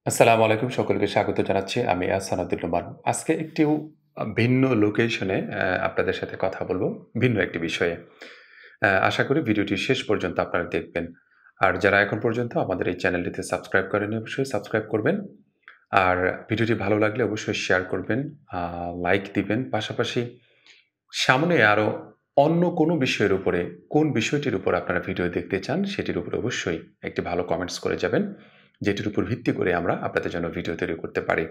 আসসালামু আলাইকুম সকলকে স্বাগত জানাচ্ছি। আমি আহসান উদ্দিন নোমান। আজকে একটু ভিন্ন লোকেশনে আপনাদের সাথে কথা বলব, ভিন্ন একটি বিষয়ে। আশা করি ভিডিওটি শেষ পর্যন্ত আপনারা দেখবেন। আর যারা এখন পর্যন্ত আমাদের এই চ্যানেলটিতে সাবস্ক্রাইব করেননি অবশ্যই সাবস্ক্রাইব করবেন। আর ভিডিওটি ভালো লাগলে অবশ্যই শেয়ার করবেন, লাইক দিবেন। পাশাপাশি সামনে আরো অন্য কোনো বিষয়ের উপরে, কোন বিষয়টির উপর আপনারা ভিডিও দেখতে চান সেটির উপরে অবশ্যই একটি ভালো কমেন্টস করে যাবেন। যেটির উপর ভিত্তি করে আমরা আপনাদের জন্য ভিডিও তৈরি করতে পারি।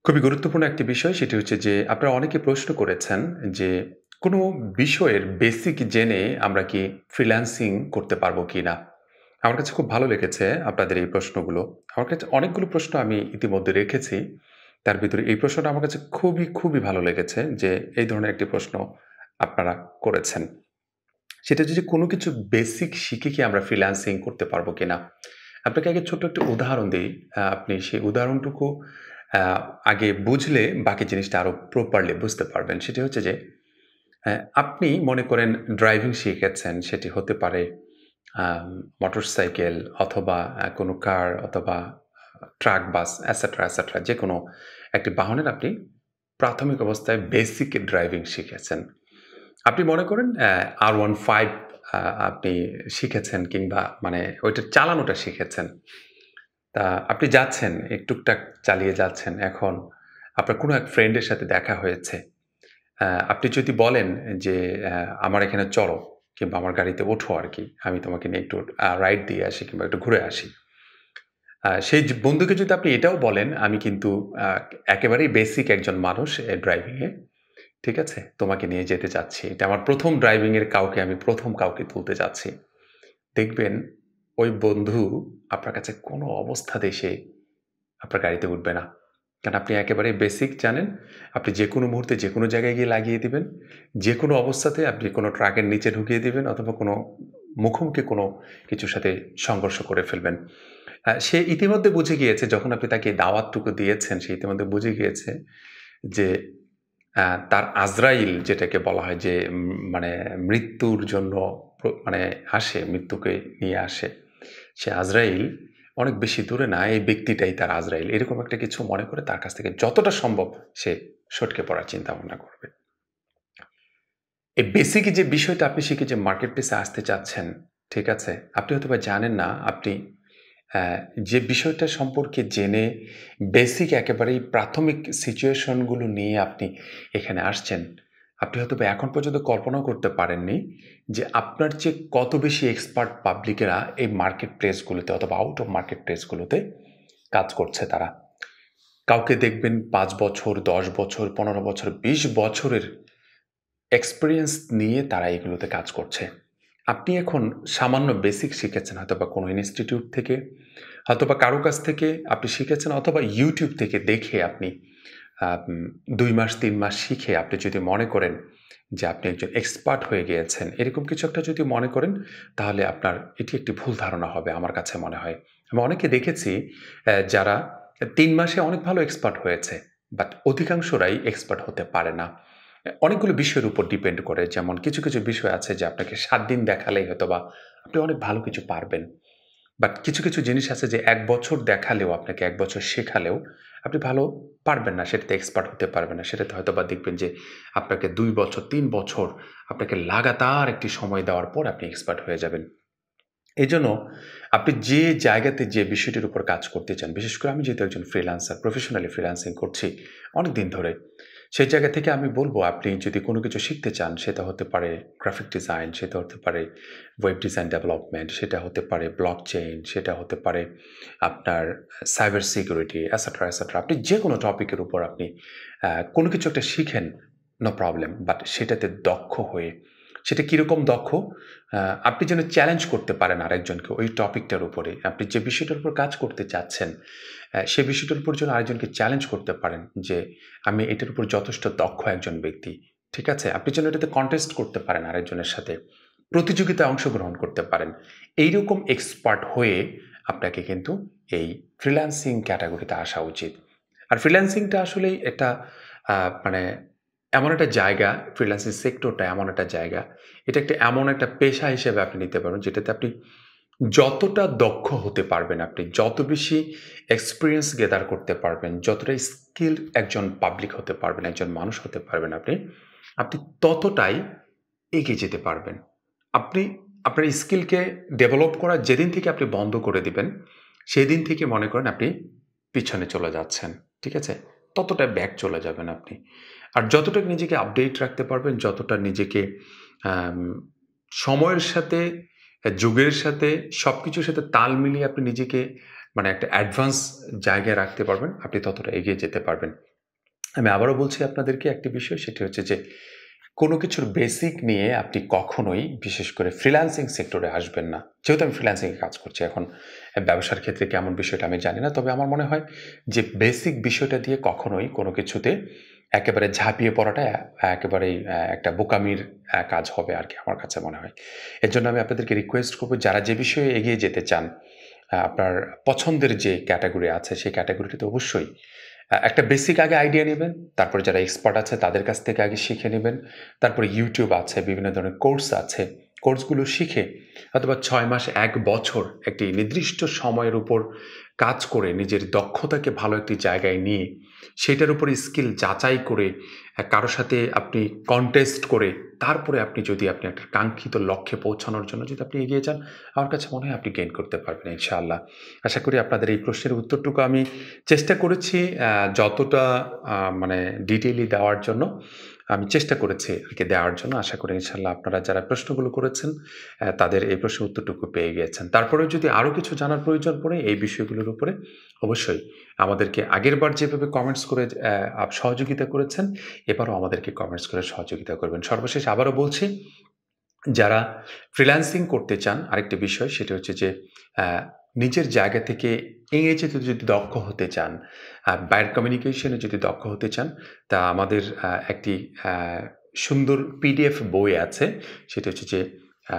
খুবই গুরুত্বপূর্ণ একটি বিষয় সেটি হচ্ছে যে আপনারা অনেকে প্রশ্ন করেছেন যে কোনো বিষয়ের বেসিক জেনে আমরা কি ফ্রিল্যান্সিং করতে পারবো কিনা? আমার কাছে খুব ভালো লেগেছে আপনাদের এই প্রশ্নগুলো। আমার কাছে অনেকগুলো প্রশ্ন আমি ইতিমধ্যে রেখেছি। তার ভিতরে এই প্রশ্নটা আমার কাছে খুবই ভালো লেগেছে যে এই ধরনের একটি প্রশ্ন আপনারা করেছেন। সেটা হচ্ছে যে কোনো কিছু বেসিক শিখে কি আমরা ফ্রিল্যান্সিং করতে পারবো কিনা? আপনাকে আগে ছোট্ট একটা উদাহরণ দেই। আপনি সেই উদাহরণটুকু আ আগে বুঝলে বাকি জিনিসটা আরো প্রপারলি বুঝতে পারবেন। সেটি হচ্ছে যে আপনি মনে করেন ড্রাইভিং শিখেছেন। সেটি হতে পারে আম মোটরসাইকেল অথবা কোনো কার অথবা ট্রাক, বাস এটসেট্রা যেকোনো একটি বাহনের আপনি প্রাথমিক অবস্থায় বেসিক ড্রাইভিং শিখেছেন। আপনি মনে করেন R15 আ আপনি শিখেছেন কিংবা মানে ওইটা চালানোটা শিখেছেন। তা আপনি যাচ্ছেন, টুকটাক চালিয়ে যাচ্ছেন। এখন আপনার কোনো এক ফ্রেন্ডের সাথে দেখা হয়েছে। আপনি যদি বলেন যে, "আমার এখানে চলো কিংবা আমার গাড়িতে ওঠো আরকি। আমি তোমাকে নিয়ে একটু রাইড দিয়ে আসি কিংবা একটু ঘুরে আসি।" সেই বন্ধুকে যদি আপনি এটাও বলেন, "আমি কিন্তু আ একেবারেই বেসিক একজন মানুষ ড্রাইভিং এ। ঠিক আছে? তোমাকে নিয়ে যেতে চাচ্ছি। এটা আমার ১ম ড্রাইভিং এর আমি ১ম কাউকে তুলতে যাচ্ছি।" দেখবেন ওই বন্ধু আপনার কাছে কোনো অবস্থাতেই সে আপনার গাড়িতে উঠবে না। কারণ আপনি একেবারে বেসিক জানেন। আপনি যেকোনো মুহূর্তে যেকোনো জায়গায় গিয়ে লাগিয়ে দিবেন। যেকোনো অবস্থাতে আপনি কোনো ট্রাকের নিচে ঢুকিয়ে দিবেন অথবা কোনো মুখোমুখি কোনো কিছুর সাথে সংঘর্ষ করে ফেলবেন। সে ইতিমধ্যে বুঝে গিয়েছে যখন আপনি তাকে দাওয়াতটুকু দিয়েছেন, সে ইতিমধ্যে বুঝে গিয়েছে যে তার আজরাইল যেটাকে বলা হয় যে মানে মৃত্যুর জন্য মানে আসে, মৃত্যুকে নিয়ে আসে। সে আজরাইল অনেক বেশি দূরে না, এই ব্যক্তিটাই তার আজরাইল। এরকম একটা কিছু মনে করে তার কাছ থেকে যতটা সম্ভব সে সটকে পড়ার চিন্তাভাবনা করবে। এই বেসিক যে বিষয়টা আপনি শিখে যে মার্কেট প্লেস এ আসতে চাচ্ছেন, ঠিক আছে? আপনি হয়তোবা জানেন না আপনি অ্যা যে বিষয়টা সম্পর্কে জেনে বেসিক একেবারেই প্রাথমিক সিচুয়েশন গুলো নিয়ে আপনি এখানে আসছেন। আপনি হয়তোবা এখন পর্যন্ত কল্পনাও করতে পারেননি যে আপনার চেয়ে কত বেশি এক্সপার্ট পাবলিকেরা এই মার্কেট প্লেস গুলোতে অথবা আউট অফ মার্কেট প্লেস গুলোতে কাজ করছে তারা। কাউকে দেখবেন ৫ বছর, ১০ বছর, ১৫ বছর, ২০ বছরের এক্সপেরিয়েন্স নিয়ে তারা এগুলোতে কাজ করছে। আপনি এখন সামান্য বেসিক শিখেছেন হয়তোবা কোনো ইনস্টিটিউট থেকে, হয়তোবা কারো কাছ থেকে আপনি শিখেছেন অথবা YouTube থেকে দেখে আপনি আম ২ মাস ৩ মাস শিখে আপনি যদি মনে করেন যে আপনি একজন এক্সপার্ট হয়ে গিয়েছেন, এরকম কিছু একটা যদি মনে করেন তাহলে আপনার এটি একটি ভুল ধারণা হবে আমার কাছে মনে হয়। আমি অনেকে দেখেছি যারা ৩ মাসে অনেক ভালো এক্সপার্ট হয়েছে। বাট অধিকাংশরাই এক্সপার্ট হতে পারে না। অনেকগুলো বিষয়ের উপর ডিপেন্ড করে। যেমন কিছু বিষয় আছে যে আপনাকে ৭ দিন দেখালেই হয়তোবা আপনি অনেক ভালো কিছু পারবেন। বাট কিছু জিনিস আছে যে ১ বছর দেখালেও আপনাকে ১ বছর শেখালেও আপনি ভালো পারবেন না। সেটাতে এক্সপার্ট হতে পারবেন না। সেটাতে হয়তোবা দেখবেন যে আপনাকে ২ বছর, ৩ বছর আপনাকে লাগাতার একটি সময় দেওয়ার পর আপনি এক্সপার্ট হয়ে যাবেন। এজন্য আপনি যে জায়গাতে যে বিষয়টির উপর কাজ করতে চান, বিশেষ করে আমি যেহেতু একজন ফ্রিল্যান্সার, প্রফেশনালি ফ্রিল্যান্সিং করছি অনেকদিন ধরে। সেই জায়গা থেকে আমি বলব আপনি যদি কোনো কিছু শিখতে চান, সেটা হতে পারে গ্রাফিক ডিজাইন, সেটা হতে পারে ওয়েব ডিজাইন ডেভেলপমেন্ট, সেটা হতে পারে ব্লকচেইন, সেটা হতে পারে আপনার সাইবার সিকিউরিটি এটসেট্রা। আপনি যেকোনো টপিকের উপর আপনি কোনো কিছু একটা শিখেন, নো প্রবলেম। বাট সেটাতে দক্ষ হয়ে সেটা কিরকম দক্ষ? আ আপনি যেন চ্যালেঞ্জ করতে পারেন আরেকজনকে ওই টপিকটার উপরে। আপনি যে বিষয়টার উপর কাজ করতে চাচ্ছেন, সে বিষয়টার উপর যেন আরেকজনকে চ্যালেঞ্জ করতে পারেন যে, "আমি এটার উপর যথেষ্ট দক্ষ একজন ব্যক্তি।" ঠিক আছে? আপনি যেন এটাতে কনটেস্ট করতে পারেন আরেকজনের সাথে। প্রতিযোগিতায় অংশগ্রহণ করতে পারেন। এইরকম এক্সপার্ট হয়ে আপনাকে কিন্তু এই ফ্রিল্যান্সিং ক্যাটেগরিতে আসা উচিত। আর ফ্রিল্যান্সিংটা আসলেই একটা আ মানে এমন একটা জায়গা, ফ্রিল্যান্সিং সেক্টরটা এমন একটা জায়গা, এটা এমন একটা পেশা হিসেবে আপনি নিতে পারবেন, যেটাতে আপনি যতটা দক্ষ হতে পারবেন আপনি, যত বেশি এক্সপেরিয়েন্স গেদার করতে পারবেন, যতটা স্কিলড একজন পাবলিক হতে পারবেন, একজন মানুষ হতে পারবেন আপনি, আপনি ততটাই এগিয়ে যেতে পারবেন। আপনি আপনার স্কিলকে ডেভেলপ করা যেদিন থেকে আপনি বন্ধ করে দিবেন, সেদিন থেকে মনে করেন আপনি পিছনে চলে যাচ্ছেন। ঠিক আছে? ততটা ব্যাক চলে যাবেন আপনি। আর যতটা নিজেকে আপডেট রাখতে পারবেন, যতটা নিজেকে আম সময়ের সাথে, যুগের সাথে সবকিছুর সাথে তাল মিলিয়ে আপনি নিজেকে মানে একটা অ্যাডভান্স জায়গায় রাখতে পারবেন, আপনি ততটা এগিয়ে যেতে পারবেন। আমি আবারও বলছি আপনাদেরকে একটি বিষয়, সেটি হচ্ছে যে কোনো কিছুর বেসিক নিয়ে আপনি কখনোই বিশেষ করে ফ্রিল্যান্সিং সেক্টরে আসবেন না। যেহেতু আমি ফ্রিল্যান্সিংয়ে কাজ করছি এখন ব্যবসার ক্ষেত্রে কেমন বিষয়টা আমি জানি না। তবে আমার মনে হয় যে বেসিক বিষয়টা দিয়ে কখনোই কোনো কিছুতে একেবারে ঝাঁপিয়ে পড়াটা একেবারেই একটা বোকামির কাজ হবে আরকি আমার কাছে মনে হয়। এজন্য আমি আপনাদেরকে রিকোয়েস্ট করব যারা যে বিষয়ে এগিয়ে যেতে চান, আপনার পছন্দের যে ক্যাটেগরি আছে সেই ক্যাটেগরিটিতে অবশ্যই একটা বেসিক আগে আইডিয়া নিবেন। তারপরে যারা এক্সপার্ট আছে তাদের কাছ থেকে আগে শিখে নিবেন। তারপরে YouTube আছে, বিভিন্ন ধরনের কোর্স আছে। কোর্সগুলো শিখে অথবা ৬ মাস ১ বছর একটি নির্দিষ্ট সময়ের উপর কাজ করে নিজের দক্ষতাকে ভালো একটি জায়গায় নিয়ে সেটার উপরে স্কিল যাচাই করে কারো সাথে আপনি কনটেস্ট করে তারপরে আপনি যদি আপনি একটা কাঙ্ক্ষিত লক্ষ্যে পৌঁছানোর জন্য যদি আপনি এগিয়ে যান, আমার কাছে মনে হয় আপনি গেইন করতে পারবেন ইনশাআল্লাহ। আশা করি আপনাদের এই প্রশ্নের উত্তরটুকু আমি চেষ্টা করেছি যতটা মানে ডিটেইলি দেওয়ার জন্য আমি চেষ্টা করেছি আরকি দেওয়ার জন্য। আশা করি ইনশাআল্লাহ আপনারা যারা প্রশ্নগুলো করেছেন তাদের এই প্রশ্নের উত্তরটুকু পেয়ে গিয়েছেন। তারপরেও যদি আরো কিছু জানার প্রয়োজন পড়ে এই বিষয়গুলোর উপরে অবশ্যই আমাদেরকে আগেরবার যেভাবে কমেন্টস করে সহযোগিতা করেছেন, এবারও আমাদেরকে কমেন্টস করে সহযোগিতা করবেন। সর্বশেষ আবারও বলছি, যারা ফ্রিল্যান্সিং করতে চান আরেকটি বিষয় সেটা হচ্ছে যে আ নিজের জায়গা থেকে ইংরেজিতে যদি দক্ষ হতে চান, বায়ার কমিউনিকেশন এ যদি দক্ষ হতে চান, তা আমাদের একটি আ সুন্দর পিডিএফ বই আছে। সেটা হচ্ছে যে আ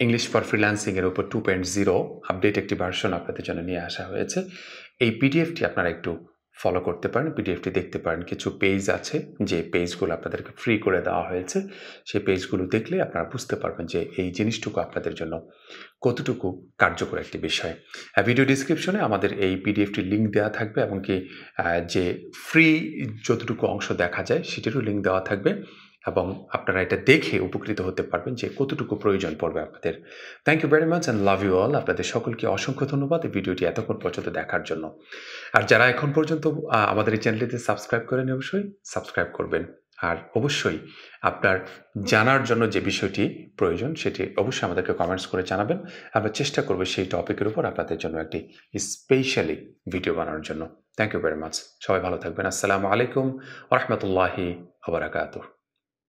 ইংলিশ ফর ফ্রিল্যান্সিং এর উপর 2.0 আপডেট একটি ভার্সন আপনাদের জন্য নিয়ে আসা হয়েছে। এই পিডিএফটি আপনারা একটু ফলো করতে পারেন, পিডিএফটি দেখতে পারেন। কিছু পেজ আছে যে পেজগুলো আপনাদেরকে ফ্রি করে দেওয়া হয়েছে। সেই পেজগুলো দেখলে আপনারা বুঝতে পারবেন যে এই জিনিসটুকু আপনাদের জন্য কতটুকু কার্যকর একটি বিষয়। ভিডিও ডেসক্রিপশনে আমাদের এই পিডিএফটির লিঙ্ক দেওয়া থাকবে, এমনকি যে ফ্রি যতটুকু অংশ দেখা যায় সেটিরও লিঙ্ক দেওয়া থাকবে এবং আপনারা এটা দেখে উপকৃত হতে পারবেন যে কতটুকু প্রয়োজন পড়বে আপনাদের। Thank you very much and love you all. আপনাদের সকলকে অসংখ্য ধন্যবাদ এই ভিডিওটি এতক্ষণ পর্যন্ত দেখার জন্য। আর যারা এখন পর্যন্ত আমাদের এই চ্যানেলটিতে সাবস্ক্রাইব করেনি অবশ্যই সাবস্ক্রাইব করবেন। আর অবশ্যই আপনার জানার জন্য যে বিষয়টি প্রয়োজন সেটি অবশ্যই আমাদেরকে কমেন্টস করে জানাবেন। আমরা চেষ্টা করব সেই টপিকের উপর আপনাদের জন্য একটি স্পেশালি ভিডিও বানানোর জন্য। Thank you very much. সবাই ভালো থাকবেন। আসসালামু আলাইকুম ওয়া রাহমাতুল্লাহি ওয়া বারাকাতুহু।